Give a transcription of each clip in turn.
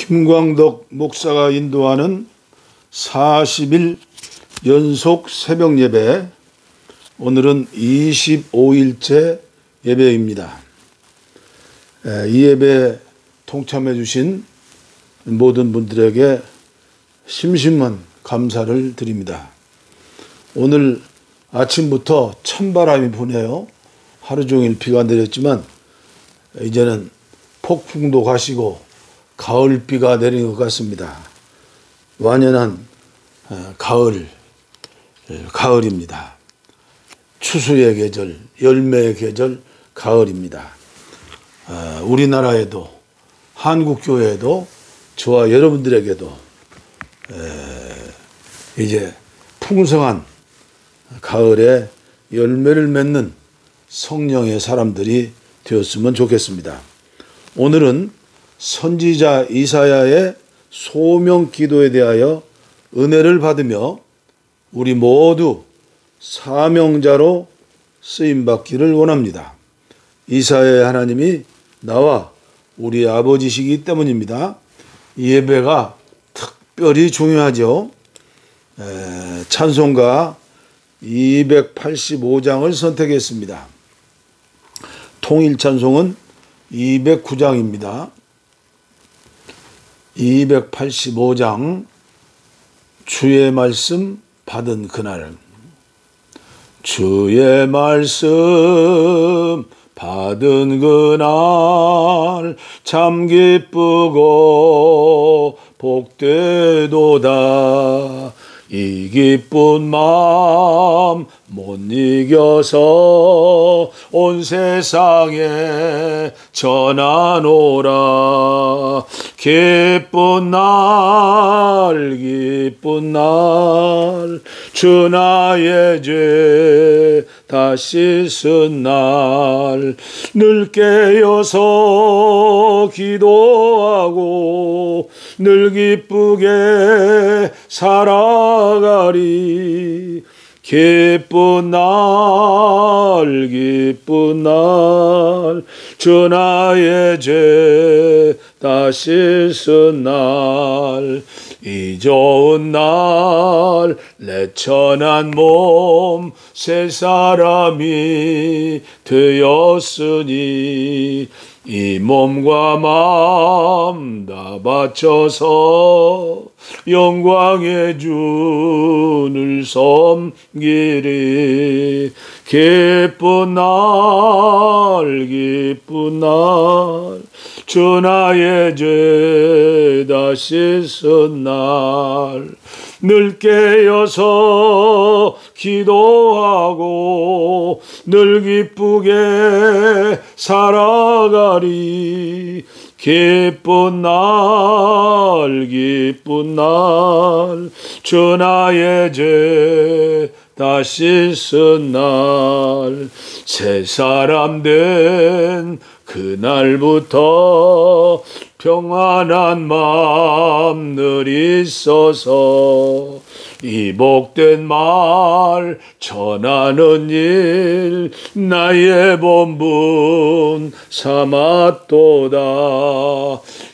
김광덕 목사가 인도하는 40일 연속 새벽 예배, 오늘은 25일째 예배입니다. 이 예배에 동참해 주신 모든 분들에게 심심한 감사를 드립니다. 오늘 아침부터 찬바람이 부네요. 하루 종일 비가 내렸지만 이제는 폭풍도 가시고 가을비가 내린 것 같습니다. 완연한 가을입니다. 추수의 계절, 열매의 계절, 가을입니다. 우리나라에도, 한국교회에도, 저와 여러분들에게도 이제 풍성한 가을에 열매를 맺는 성령의 사람들이 되었으면 좋겠습니다. 오늘은 선지자 이사야의 소명 기도에 대하여 은혜를 받으며 우리 모두 사명자로 쓰임받기를 원합니다. 이사야의 하나님이 나와 우리 아버지시기 때문입니다. 이 예배가 특별히 중요하죠. 찬송가 285장을 선택했습니다. 통일 찬송은 209장입니다. 285장 주의 말씀 받은 그날. 주의 말씀 받은 그날 참 기쁘고 복되도다. 이 기쁜 마음 못 이겨서 온 세상에 전하노라. 기쁜 날 주 나의 죄 다 씻은 날 늘 깨어서 기도하고 늘 기쁘게 살아가리. 기쁜 날 주 나의 죄 다 씻은 날 이 좋은 날 내 천한 몸 새 사람이 되었으니 이 몸과 마음 다 바쳐서 영광의 주를 섬기리. 기쁜 날 주 나의 죄 다 씻은 날 늘 깨어서 기도하고 늘 기쁘게 살아가리. 기쁜 날 주 나의 죄 다 씻은 날 새 사람 된 그날부터 평안한 마음 늘 있어서 이 복된 말 전하는 일 나의 본분 삼았도다.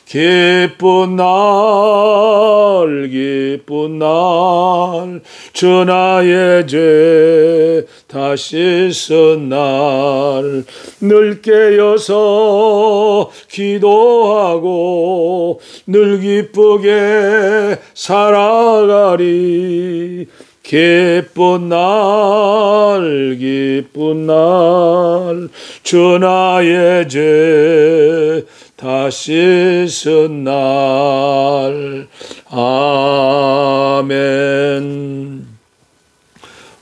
기쁜 날 주 나의 죄 다 씻은 날 늘 깨어서 기도하고 늘 기쁘게 살아가리. 기쁜 날 주 나의 죄 다 씻은 날. 아멘.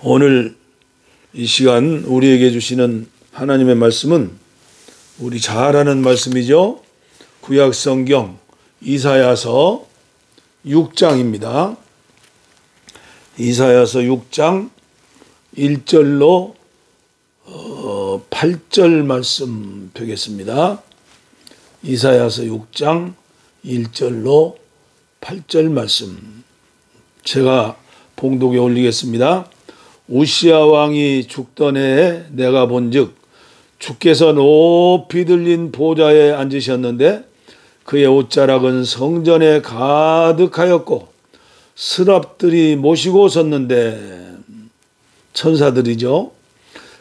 오늘 이 시간 우리에게 주시는 하나님의 말씀은 우리 잘 아는 말씀이죠. 구약성경 이사야서 6장입니다. 이사야서 6장 1절로 8절 말씀 펴겠습니다. 이사야서 6장 1절로 8절 말씀 제가 봉독에 올리겠습니다. 우시야 왕이 죽던 해에 내가 본즉 주께서 높이 들린 보좌에 앉으셨는데 그의 옷자락은 성전에 가득하였고 스랍들이 모시고 섰는데, 천사들이죠.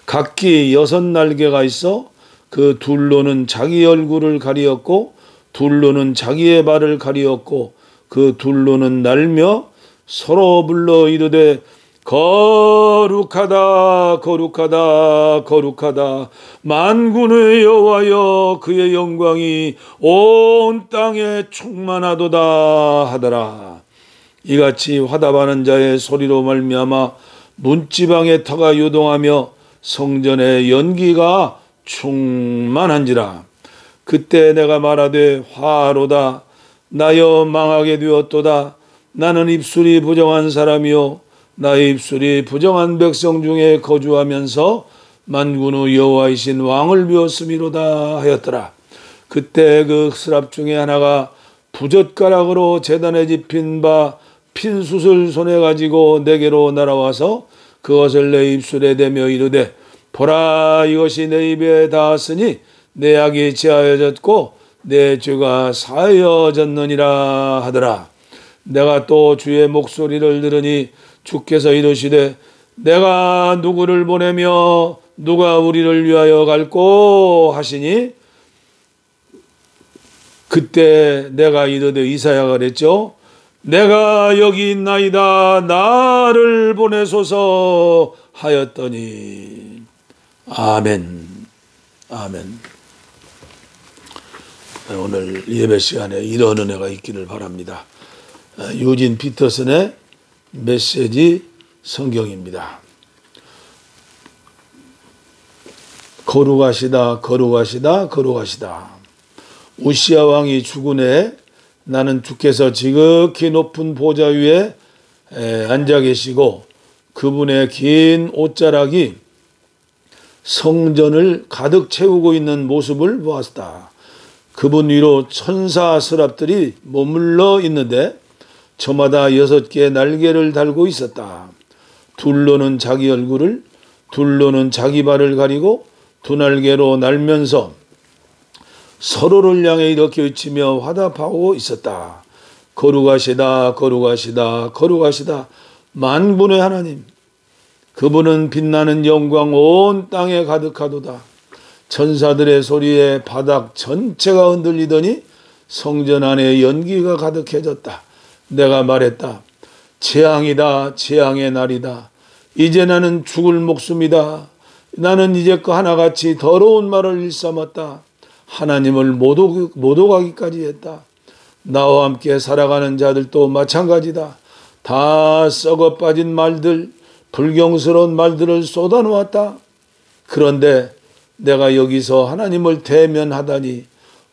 각기 6날개가 있어 그 둘로는 자기 얼굴을 가리었고 둘로는 자기의 발을 가리었고 그 둘로는 날며 서로 불러 이르되 거룩하다 거룩하다 거룩하다 만군의 여호와여 그의 영광이 온 땅에 충만하도다 하더라. 이같이 화답하는 자의 소리로 말미암아 문지방의 터가 요동하며 성전의 연기가 충만한지라. 그때 내가 말하되 화로다 나여 망하게 되었도다. 나는 입술이 부정한 사람이요 나의 입술이 부정한 백성 중에 거주하면서 만군의 여호와이신 왕을 비웠음이로다 하였더라. 그때 그 스랍 중에 하나가 부젓가락으로 제단에 집힌 바 핀 숯을 손에 가지고 내게로 날아와서 그것을 내 입술에 대며 이르되 보라 이것이 내 입에 닿았으니 내 악이 제하여졌고 내 죄가 사하여졌느니라 하더라. 내가 또 주의 목소리를 들으니 주께서 이르시되 내가 누구를 보내며 누가 우리를 위하여 갈꼬 하시니, 그때 내가 이르되 이사야가 그랬죠. 내가 여기 있나이다 나를 보내소서 하였더니. 아멘. 아멘. 오늘 예배 시간에 이런 은혜가 있기를 바랍니다. 유진 피터슨의 메시지 성경입니다. 거룩하시다 거룩하시다 거룩하시다. 우시야 왕이 죽은 해 나는 주께서 지극히 높은 보좌 위에 앉아 계시고 그분의 긴 옷자락이 성전을 가득 채우고 있는 모습을 보았다. 그분 위로 천사 스랍들이 머물러 있는데 저마다 6개의 날개를 달고 있었다. 둘로는 자기 얼굴을, 둘로는 자기 발을 가리고 두 날개로 날면서 서로를 향해 이렇게 외치며 화답하고 있었다. 거룩하시다 거룩하시다 거룩하시다 만군의 하나님, 그분은 빛나는 영광 온 땅에 가득하도다. 천사들의 소리에 바닥 전체가 흔들리더니 성전 안에 연기가 가득해졌다. 내가 말했다. 재앙이다 재앙의 날이다. 이제 나는 죽을 목숨이다. 나는 이제껏 하나같이 더러운 말을 일삼았다. 하나님을 못 오가기까지 했다. 나와 함께 살아가는 자들도 마찬가지다. 다 썩어 빠진 말들, 불경스러운 말들을 쏟아놓았다. 그런데 내가 여기서 하나님을 대면하다니,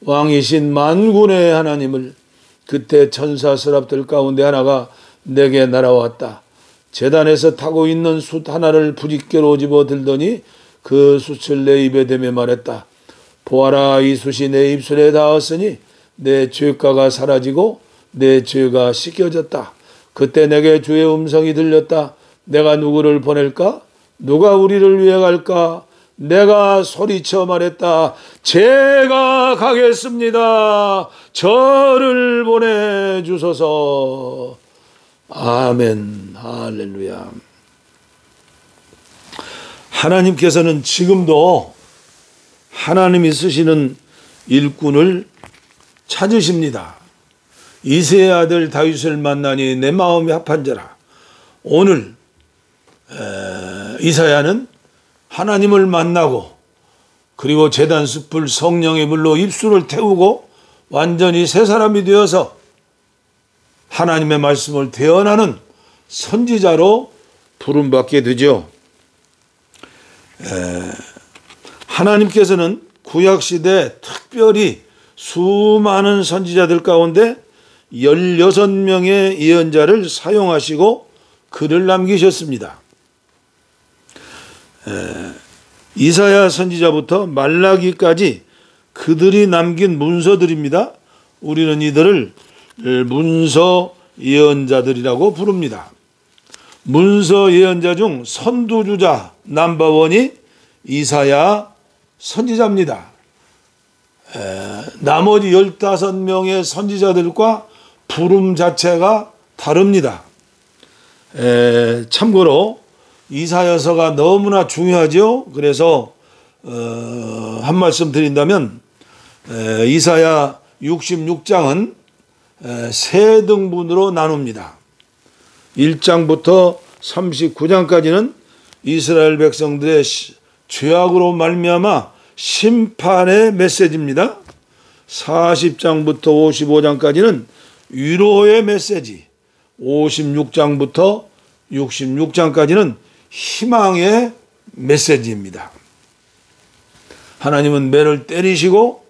왕이신 만군의 하나님을. 그때 천사 스랍들 가운데 하나가 내게 날아왔다. 제단에서 타고 있는 숯 하나를 부직개로 집어 들더니 그 숯을 내 입에 대며 말했다. 보아라, 이 숯이 내 입술에 닿았으니 내 죄가가 사라지고 내 죄가 씻겨졌다. 그때 내게 주의 음성이 들렸다. 내가 누구를 보낼까? 누가 우리를 위해 갈까? 내가 소리쳐 말했다. 제가 가겠습니다. 저를 보내주소서. 아멘. 할렐루야. 하나님께서는 지금도 하나님이 쓰시는 일꾼을 찾으십니다. 이새의 아들 다윗을 만나니 내 마음이 합한 자라. 오늘 이사야는 하나님을 만나고 그리고 제단 숯불 성령의 불로 입술을 태우고 완전히 새 사람이 되어서 하나님의 말씀을 대언하는 선지자로 부름받게 되죠. 하나님께서는 구약시대 특별히 수많은 선지자들 가운데 16명의 예언자를 사용하시고 글을 남기셨습니다. 이사야 선지자부터 말라기까지 그들이 남긴 문서들입니다. 우리는 이들을 문서 예언자들이라고 부릅니다. 문서 예언자 중 선두주자 넘버원이 이사야 선지자입니다. 나머지 15명의 선지자들과 부름 자체가 다릅니다. 참고로 이사야서가 너무나 중요하죠. 그래서 한 말씀 드린다면 이사야 66장은 세 등분으로 나눕니다. 1장부터 39장까지는 이스라엘 백성들의 죄악으로 말미암아 심판의 메시지입니다. 40장부터 55장까지는 위로의 메시지, 56장부터 66장까지는 희망의 메시지입니다. 하나님은 매를 때리시고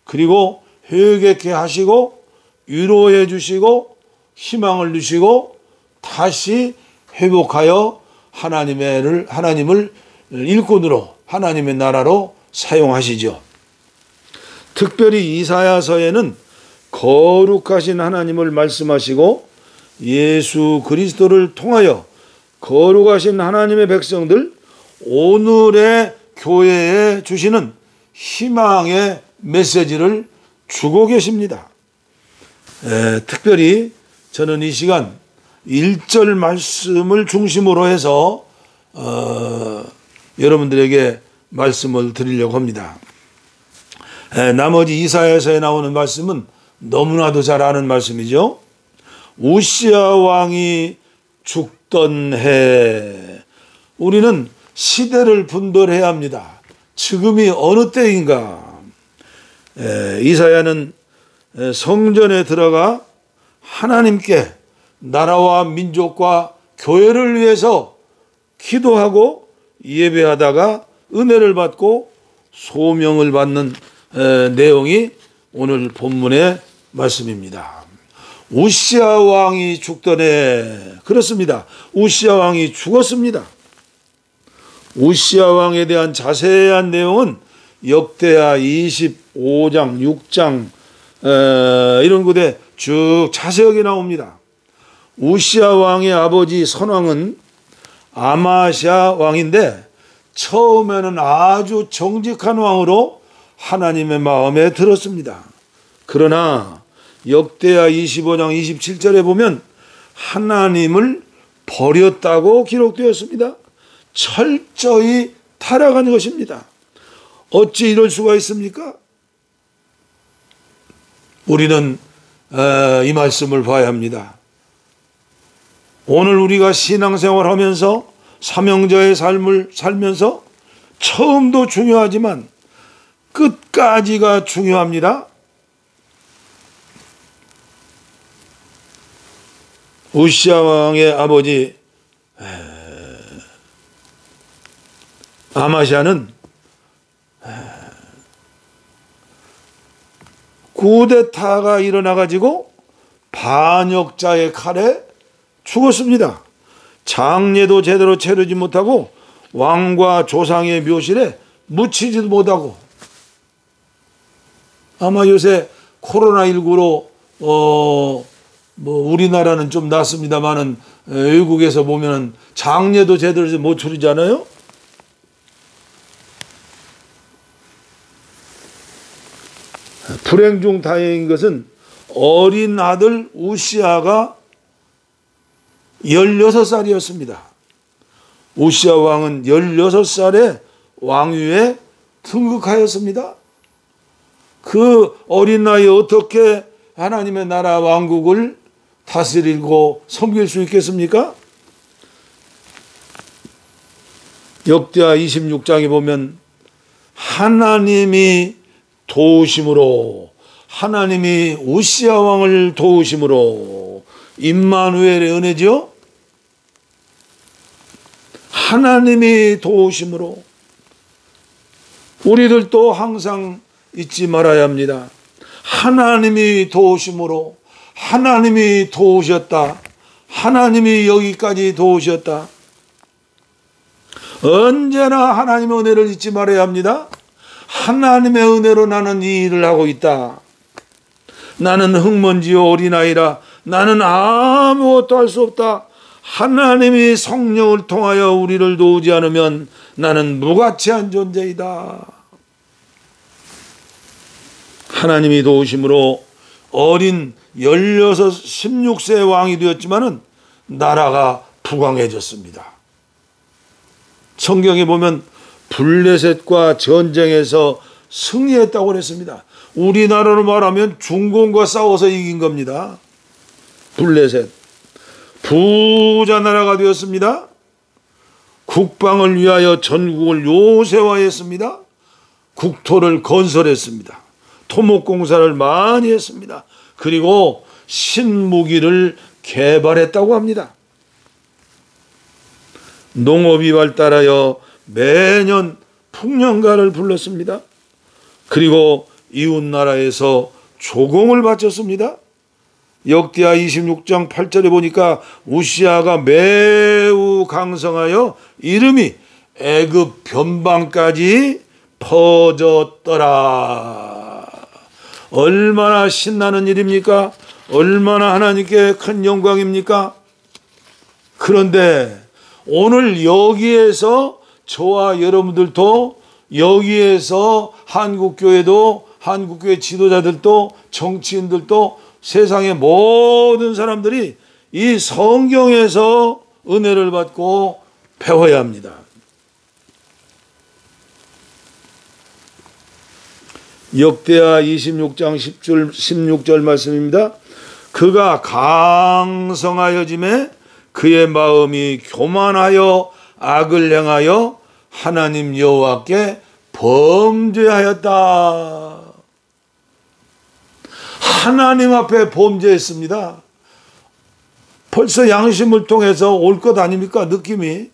그리고 회개케 하시고 위로해 주시고 희망을 주시고 다시 회복하여 하나님을 일꾼으로 하나님의 나라로 사용하시죠. 특별히 이사야서에는 거룩하신 하나님을 말씀하시고 예수 그리스도를 통하여 거룩하신 하나님의 백성들, 오늘의 교회에 주시는 희망의 메시지를 주고 계십니다. 특별히 저는 이 시간 1절 말씀을 중심으로 해서 여러분들에게 말씀을 드리려고 합니다. 나머지 이사야서에 나오는 말씀은 너무나도 잘 아는 말씀이죠. 우시야 왕이 죽던 해, 우리는 시대를 분별해야 합니다. 지금이 어느 때인가. 이사야는 성전에 들어가 하나님께 나라와 민족과 교회를 위해서 기도하고 예배하다가 은혜를 받고 소명을 받는 내용이 오늘 본문의 말씀입니다. 우시야 왕이 죽던 해, 그렇습니다. 우시야 왕이 죽었습니다. 우시야 왕에 대한 자세한 내용은 역대하 25장, 6장 이런 곳에 쭉 자세하게 나옵니다. 우시야 왕의 아버지 선왕은 아마샤 왕인데 처음에는 아주 정직한 왕으로 하나님의 마음에 들었습니다. 그러나 역대하 25장 27절에 보면 하나님을 버렸다고 기록되었습니다. 철저히 타락한 것입니다. 어찌 이럴 수가 있습니까? 우리는 이 말씀을 봐야 합니다. 오늘 우리가 신앙생활하면서 사명자의 삶을 살면서 처음도 중요하지만 끝까지가 중요합니다. 우시야 왕의 아버지 아마샤는 쿠데타가 일어나가지고 반역자의 칼에 죽었습니다. 장례도 제대로 치르지 못하고 왕과 조상의 묘실에 묻히지도 못하고, 아마 요새 코로나19로 우리나라는 좀 낫습니다만은 외국에서 보면은 장례도 제대로 못 치르잖아요. 불행 중 다행인 것은 어린 아들 우시야가 16살이었습니다. 우시야 왕은 16살에 왕위에 등극하였습니다. 그 어린 나이에 어떻게 하나님의 나라 왕국을 다스리고 섬길 수 있겠습니까? 역대하 26장에 보면 하나님이 도우심으로, 하나님이 우시야 왕을 도우심으로, 임마누엘의 은혜죠. 하나님이 도우심으로. 우리들도 항상 잊지 말아야 합니다. 하나님이 도우심으로, 하나님이 도우셨다. 하나님이 여기까지 도우셨다. 언제나 하나님의 은혜를 잊지 말아야 합니다. 하나님의 은혜로 나는 이 일을 하고 있다. 나는 흙먼지요 어린아이라 나는 아무것도 할 수 없다. 하나님이 성령을 통하여 우리를 도우지 않으면 나는 무가치한 존재이다. 하나님이 도우심으로 어린 16, 16세 왕이 되었지만은 나라가 부강해졌습니다. 성경에 보면 블레셋과 전쟁에서 승리했다고 그랬습니다. 우리나라로 말하면 중공과 싸워서 이긴 겁니다. 블레셋. 부자 나라가 되었습니다. 국방을 위하여 전국을 요새화했습니다. 국토를 건설했습니다. 토목공사를 많이 했습니다. 그리고 신무기를 개발했다고 합니다. 농업이 발달하여 매년 풍년가를 불렀습니다. 그리고 이웃나라에서 조공을 바쳤습니다. 역대하 26장 8절에 보니까 우시아가 매우 강성하여 이름이 애굽 변방까지 퍼졌더라. 얼마나 신나는 일입니까? 얼마나 하나님께 큰 영광입니까? 그런데 오늘 여기에서 저와 여러분들도, 여기에서 한국교회도, 한국교회 지도자들도, 정치인들도, 세상의 모든 사람들이 이 성경에서 은혜를 받고 배워야 합니다. 역대하 26장 16절 말씀입니다. 그가 강성하여짐에 그의 마음이 교만하여 악을 행하여 하나님 여호와께 범죄하였다. 하나님 앞에 범죄했습니다. 벌써 양심을 통해서 올 것 아닙니까? 느낌이.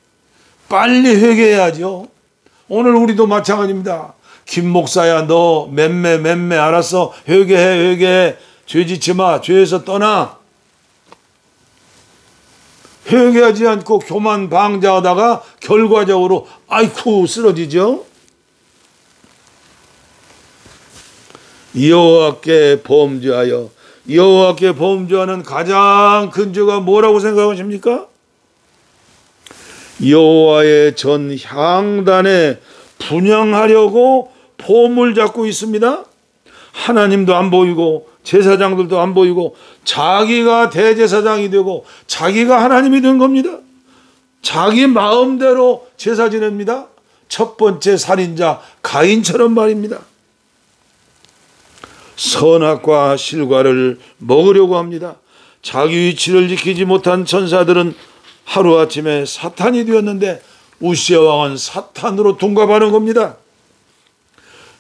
빨리 회개해야죠. 오늘 우리도 마찬가지입니다. 김 목사야, 너 맴매 알았어. 회개해. 죄 짓지 마. 죄에서 떠나. 회개하지 않고 교만 방자하다가 결과적으로 아이쿠 쓰러지죠. 여호와께 범죄하여, 여호와께 범죄하는 가장 큰 죄가 뭐라고 생각하십니까? 여호와의 전 향단에 분향하려고 폼을 잡고 있습니다. 하나님도 안 보이고 제사장들도 안 보이고 자기가 대제사장이 되고 자기가 하나님이 된 겁니다. 자기 마음대로 제사 지냅니다. 첫 번째 살인자 가인처럼 말입니다. 선악과 실과를 먹으려고 합니다. 자기 위치를 지키지 못한 천사들은 하루아침에 사탄이 되었는데 우시아 왕은 사탄으로 둔갑하는 겁니다.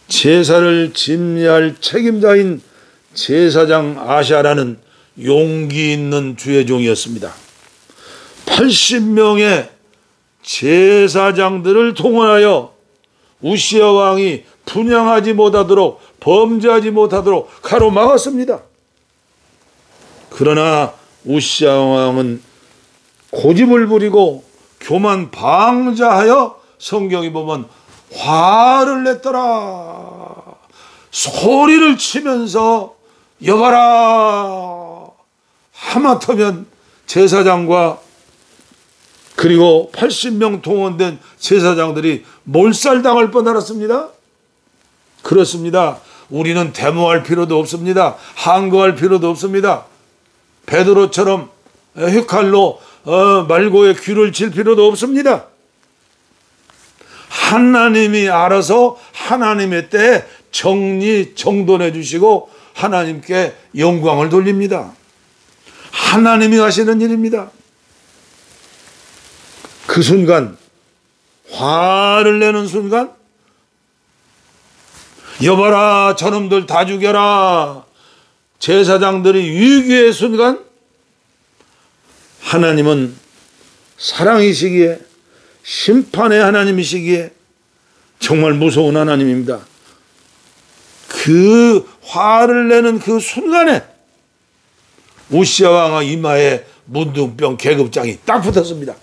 제사를 집례할 책임자인 제사장 아샤라는 용기 있는 주의 종이었습니다. 80명의 제사장들을 동원하여 우시아 왕이 분향하지 못하도록, 범죄하지 못하도록 가로막았습니다. 그러나 우시아 왕은 고집을 부리고 교만 방자하여 성경이 보면 화를 냈더라. 소리를 치면서 여봐라. 하마터면 제사장과 그리고 80명 동원된 제사장들이 몰살당할 뻔하였습니다. 그렇습니다. 우리는 데모할 필요도 없습니다. 항거할 필요도 없습니다. 베드로처럼 휘칼로 말고의 귀를 칠 필요도 없습니다. 하나님이 알아서 하나님의 때에 정돈해 주시고 하나님께 영광을 돌립니다. 하나님이 하시는 일입니다. 그 순간, 화를 내는 순간, 여봐라, 저놈들 다 죽여라, 제사장들이 위기의 순간, 하나님은 사랑이시기에, 심판의 하나님이시기에 정말 무서운 하나님입니다. 그 화를 내는 그 순간에 우시아 왕의 이마에 문둥병 계급장이 딱 붙었습니다.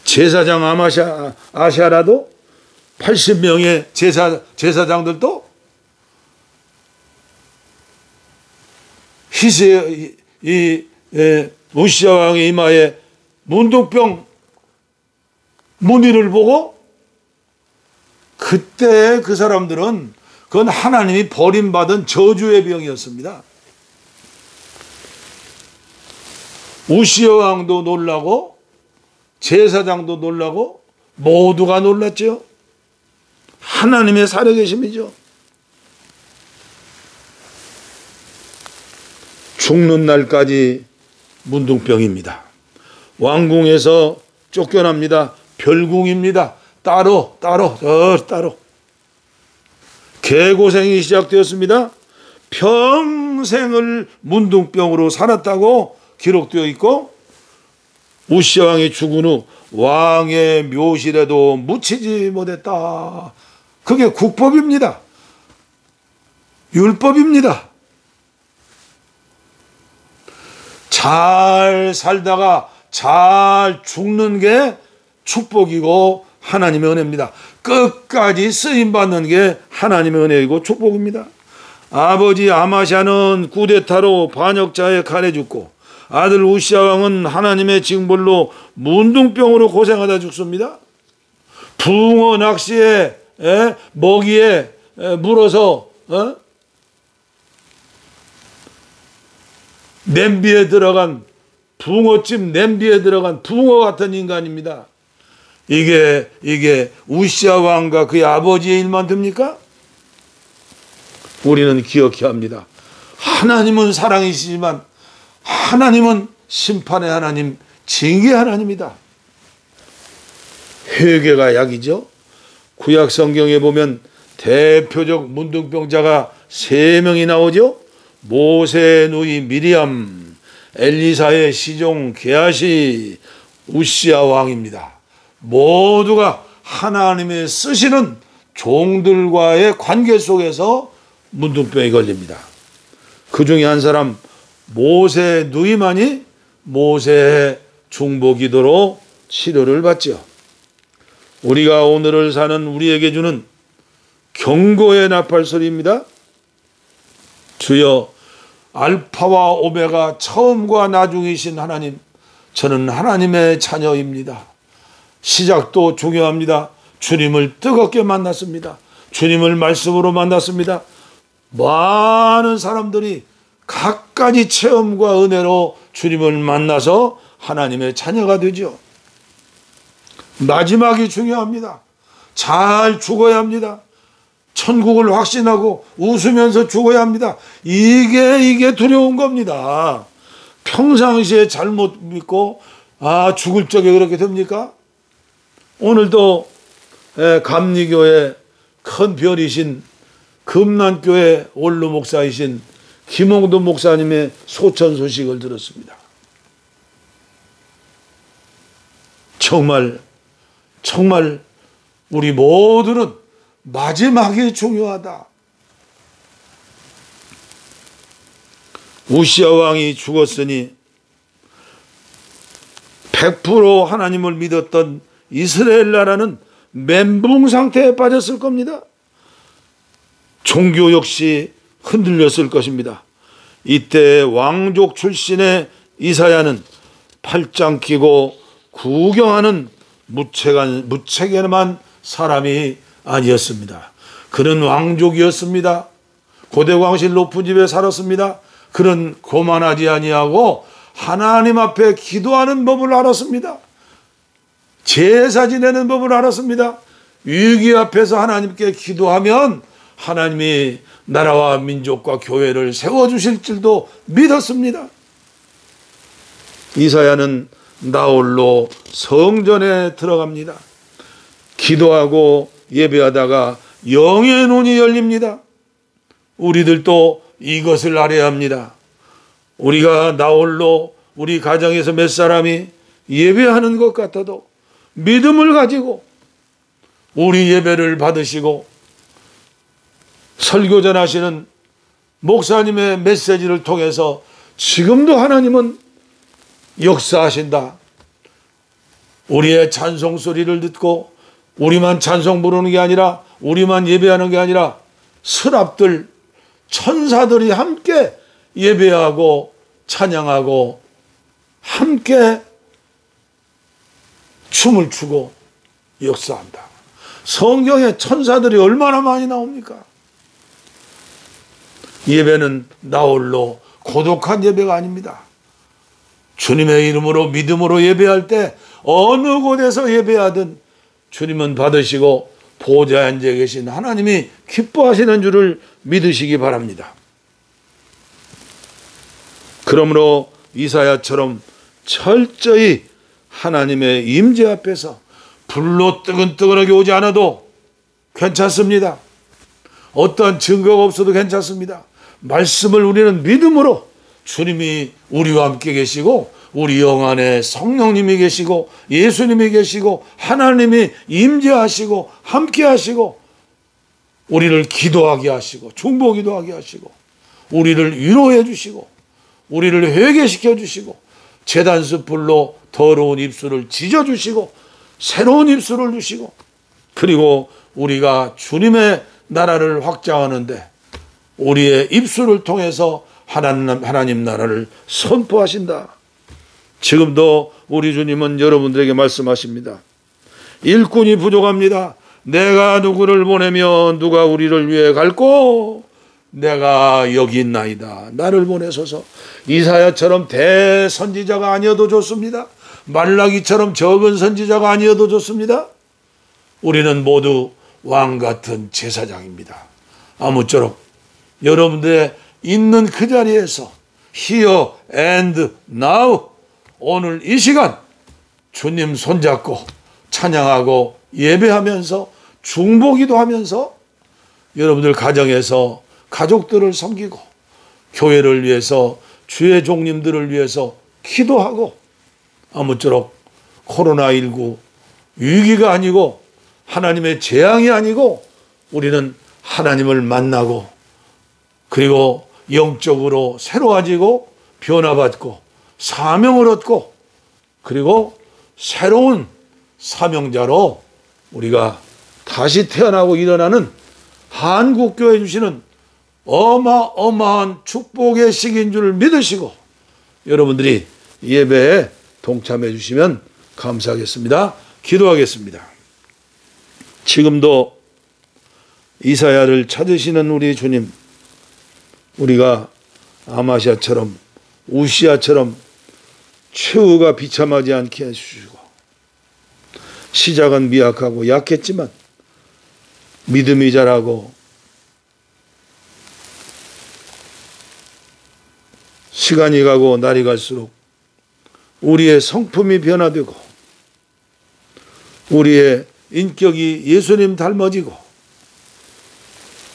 제사장 아샤라도 80명의 제사장들도 우시아 왕의 이마에 문둥병 무늬를 보고 그때 그 사람들은 그건 하나님이 버림받은 저주의 병이었습니다. 우시야 왕도 놀라고 제사장도 놀라고 모두가 놀랐죠. 하나님의 살아계심이죠. 죽는 날까지 문둥병입니다. 왕궁에서 쫓겨납니다. 별궁입니다. 따로 개고생이 시작되었습니다. 평생을 문둥병으로 살았다고 기록되어 있고, 우시야 왕이 죽은 후 왕의 묘실에도 묻히지 못했다. 그게 국법입니다. 율법입니다. 잘 살다가 잘 죽는 게 축복이고 하나님의 은혜입니다. 끝까지 쓰임받는 게 하나님의 은혜이고 축복입니다. 아버지 아마샤는 쿠데타로 반역자의 칼에 죽고, 아들 우시야 왕은 하나님의 징벌로 문둥병으로 고생하다 죽습니다. 붕어 낚시에 먹이에 물어서 냄비에 들어간 붕어찜 냄비에 들어간 붕어 같은 인간입니다. 이게 우시야 왕과 그의 아버지의 일만 됩니까? 우리는 기억해야 합니다. 하나님은 사랑이시지만 하나님은 심판의 하나님, 징계의 하나님이다. 회개가 약이죠. 구약 성경에 보면 대표적 문둥병자가 3명이 나오죠. 모세의 누이 미리암, 엘리사의 시종 게하시, 우시야 왕입니다. 모두가 하나님의 쓰시는 종들과의 관계 속에서 문둥병에 걸립니다. 그 중에 한 사람 모세의 누이만이 모세의 중보기도로 치료를 받죠. 우리가 오늘을 사는 우리에게 주는 경고의 나팔소리입니다. 주여, 알파와 오메가 처음과 나중이신 하나님, 저는 하나님의 자녀입니다. 시작도 중요합니다. 주님을 뜨겁게 만났습니다. 주님을 말씀으로 만났습니다. 많은 사람들이 각가지 체험과 은혜로 주님을 만나서 하나님의 자녀가 되죠. 마지막이 중요합니다. 잘 죽어야 합니다. 천국을 확신하고 웃으면서 죽어야 합니다. 이게 두려운 겁니다. 평상시에 잘못 믿고 죽을 적에 그렇게 됩니까? 오늘도 감리교회 큰 별이신 금난교회 원로 목사이신 김홍도 목사님의 소천 소식을 들었습니다. 정말 우리 모두는 마지막이 중요하다. 우시야 왕이 죽었으니 100% 하나님을 믿었던 이스라엘 나라는 멘붕 상태에 빠졌을 겁니다. 종교 역시 흔들렸을 것입니다. 이때 왕족 출신의 이사야는 팔짱 끼고 구경하는 무책임한 사람이 아니었습니다. 그는 왕족이었습니다. 고대광실 높은 집에 살았습니다. 그는 교만하지 아니하고 하나님 앞에 기도하는 법을 알았습니다. 제사 지내는 법을 알았습니다. 위기 앞에서 하나님께 기도하면 하나님이 나라와 민족과 교회를 세워주실 줄도 믿었습니다. 이사야는 나홀로 성전에 들어갑니다. 기도하고 예배하다가 영의 눈이 열립니다. 우리들도 이것을 알아야 합니다. 우리가 나홀로 우리 가정에서 몇 사람이 예배하는 것 같아도 믿음을 가지고 우리 예배를 받으시고 설교 전하시는 목사님의 메시지를 통해서 지금도 하나님은 역사하신다. 우리의 찬송 소리를 듣고 우리만 찬송 부르는 게 아니라 우리만 예배하는 게 아니라 스랍들 천사들이 함께 예배하고 찬양하고 함께 춤을 추고 역사한다. 성경에 천사들이 얼마나 많이 나옵니까? 예배는 나홀로 고독한 예배가 아닙니다. 주님의 이름으로 믿음으로 예배할 때 어느 곳에서 예배하든 주님은 받으시고 보좌에 앉아 계신 하나님이 기뻐하시는 줄을 믿으시기 바랍니다. 그러므로 이사야처럼 철저히 하나님의 임재 앞에서 불로 뜨근뜨근하게 오지 않아도 괜찮습니다. 어떠한 증거가 없어도 괜찮습니다. 말씀을 우리는 믿음으로 주님이 우리와 함께 계시고 우리 영 안에 성령님이 계시고 예수님이 계시고 하나님이 임재하시고 함께 하시고 우리를 기도하게 하시고 중보기도 하게 하시고 우리를 위로해 주시고 우리를 회개시켜 주시고 제단스 불로 더러운 입술을 찢어 주시고 새로운 입술을 주시고 그리고 우리가 주님의 나라를 확장하는데 우리의 입술을 통해서 하나님 나라를 선포하신다. 지금도 우리 주님은 여러분들에게 말씀하십니다. 일꾼이 부족합니다. 내가 누구를 보내면 누가 우리를 위해 갈꼬? 내가 여기 있나이다. 나를 보내소서. 이사야처럼 대선지자가 아니어도 좋습니다. 말라기처럼 적은 선지자가 아니어도 좋습니다. 우리는 모두 왕같은 제사장입니다. 아무쪼록 여러분들의 있는 그 자리에서 here and now 오늘 이 시간 주님 손잡고 찬양하고 예배하면서 중보기도 하면서 여러분들 가정에서 가족들을 섬기고 교회를 위해서 주의 종님들을 위해서 기도하고 아무쪼록 코로나19 위기가 아니고 하나님의 재앙이 아니고 우리는 하나님을 만나고 그리고 영적으로 새로워지고 변화받고 사명을 얻고 그리고 새로운 사명자로 우리가 다시 태어나고 일어나는 한국교회 주시는 어마어마한 축복의 시기인 줄 믿으시고 여러분들이 예배에 동참해 주시면 감사하겠습니다. 기도하겠습니다. 지금도 이사야를 찾으시는 우리 주님, 우리가 아마시아처럼 우시아처럼 최후가 비참하지 않게 해주시고 시작은 미약하고 약했지만 믿음이 자라고 시간이 가고 날이 갈수록 우리의 성품이 변화되고 우리의 인격이 예수님 닮아지고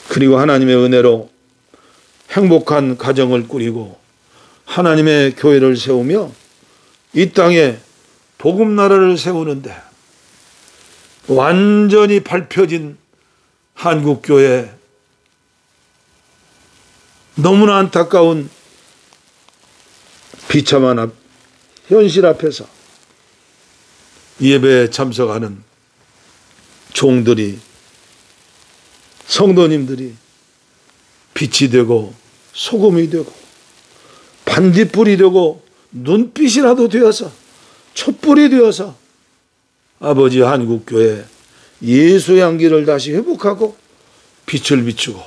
그리고 하나님의 은혜로 행복한 가정을 꾸리고 하나님의 교회를 세우며 이 땅에 복음나라를 세우는데 완전히 밟혀진 한국교회 너무나 안타까운 비참한 현실 앞에서 예배에 참석하는 종들이 성도님들이 빛이 되고 소금이 되고 반딧불이 되고 눈빛이라도 되어서 촛불이 되어서 아버지 한국교회 예수의 향기를 다시 회복하고 빛을 비추고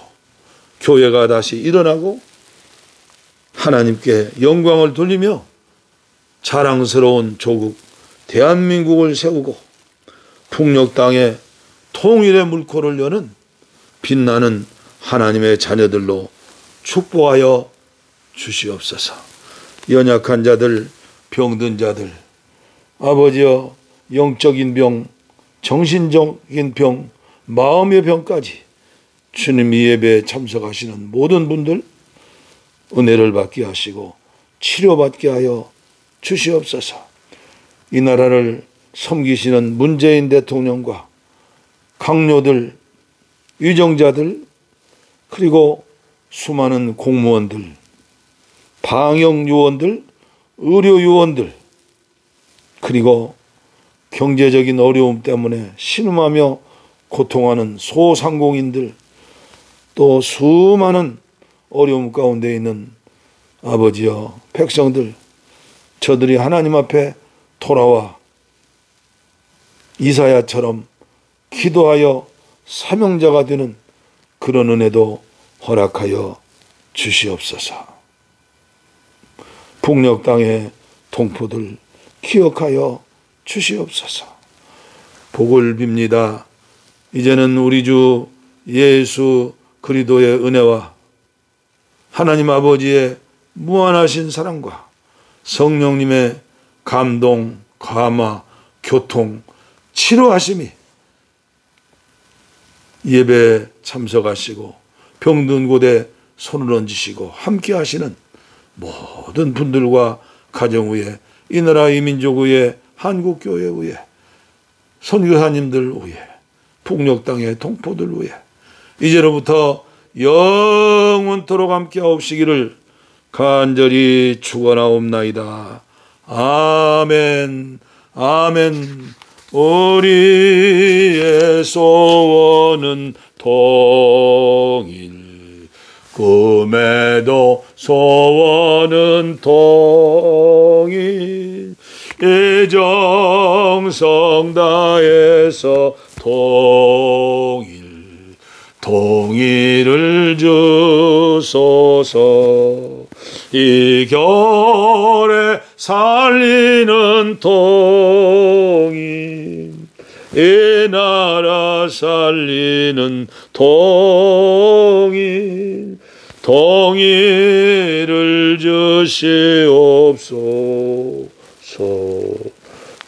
교회가 다시 일어나고 하나님께 영광을 돌리며 자랑스러운 조국 대한민국을 세우고 북녘 땅에 통일의 물꼬를 여는 빛나는 하나님의 자녀들로 축복하여 주시옵소서. 연약한 자들, 병든 자들, 아버지여 영적인 병, 정신적인 병, 마음의 병까지 주님 이 예배에 참석하시는 모든 분들 은혜를 받게 하시고 치료받게 하여 주시옵소서. 이 나라를 섬기시는 문재인 대통령과 강요들, 위정자들, 그리고 수많은 공무원들, 방역요원들, 의료요원들, 그리고 경제적인 어려움 때문에 신음하며 고통하는 소상공인들, 또 수많은 어려움 가운데 있는 아버지여 백성들, 저들이 하나님 앞에 돌아와 이사야처럼 기도하여 사명자가 되는 그런 은혜도 허락하여 주시옵소서. 북녘 땅의 동포들 기억하여 주시옵소서. 복을 빕니다. 이제는 우리 주 예수 그리스도의 은혜와 하나님 아버지의 무한하신 사랑과 성령님의 감동, 감화, 교통, 치료하심이 예배에 참석하시고 병든 곳에 손을 얹으시고 함께 하시는 모든 분들과 가정 위에, 이 나라 이 민족 위에, 한국교회 위에, 선교사님들 위에, 북녘 땅의 동포들 위에 이제로부터 영원토록 함께 하옵시기를 간절히 축원하옵나이다. 아멘. 아멘. 우리의 소원은 통일, 꿈에도 소원은 통일, 이 정성 다해서 통일을 주소서. 이 겨울에 살리는 통일, 이 나라 살리는 통일을 주시옵소서.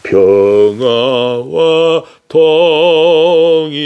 평화와 통일을